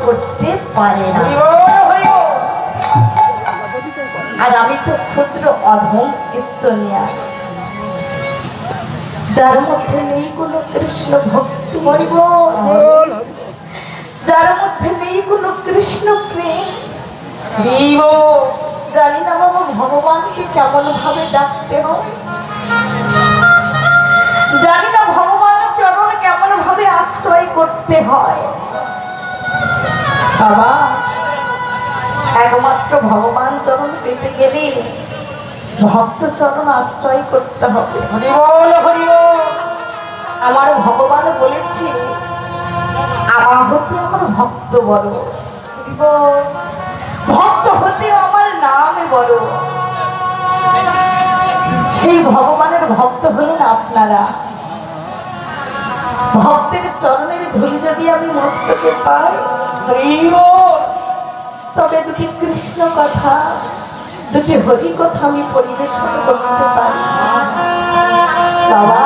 করতে পারে না। আর আমি তো ক্ষুদ্র অধম কীর্তনিয়া, যার মধ্যে নেই কোনো কৃষ্ণ ভক্তি, যার মধ্যে নেই কোনো কৃষ্ণ প্রেম। জানি না বাবা ভগবানকে কেমন ভাবে ডাকতে হয়, জানি না ভগবানের চরণ কেমন ভাবে আশ্রয় করতে হয়। বাবা একমাত্র ভগবান চরণ পেতে গেলে ভক্ত চরণ আশ্রয় করতে হবে। আমার ভগবান বলেছে আমার হতে আমার ভক্ত বড়, ভক্ত হতে আমার নাম বড়। সেই ভগবানের ভক্ত হলেন আপনারা। ভক্তের চরণের ধুলি যদি আমি মস্তকে পাই, তবে দুটি কৃষ্ণ কথা, দুটি হরি কথা আমি পরিবেশন করতে পারি। বাবা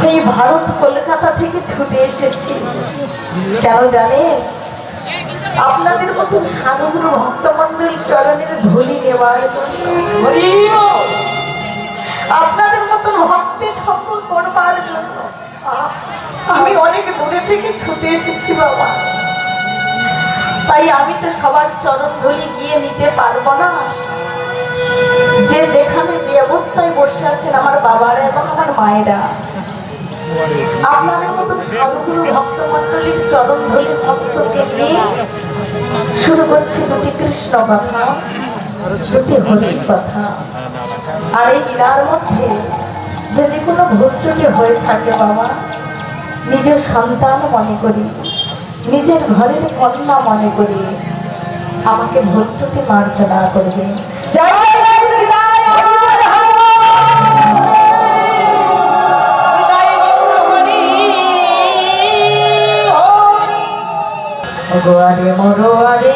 সেই ভারত কলকাতা থেকে ছুটে এসেছি, কেন জানেন? আপনাদের মতন সাধুগুরু ভক্তমন্ডলী চরণের ধুলি নেওয়ার জন্য, আপনাদের মতন ভক্তের সকল করবার জন্য আমি অনেক দূরে থেকে ছুটে এসেছি বাবা। তাই আমি তো সবার চরণ ধুলি গিয়ে নিতে পারবো না। যে যেখানে যে অবস্থায় বসে আছেন আমার বাবারা এবং আমার মায়েরা, আপনাদের মতন সাধুগুরু ভক্তমন্ডলীর চরণ ধুলি মস্তকে নিয়ে শুরু করছি দুটি কৃষ্ণ কথা, দুটি হরির কথা। আর এই লীলার মধ্যে যদি কোনো ভুল ত্রুটি হয়ে থাকে বাবা, নিজের সন্তান মনে করি, নিজের ঘরের কন্যা মনে করি, আমাকে ভুল ত্রুটি মার্জনা করবে। আরে মরো আরে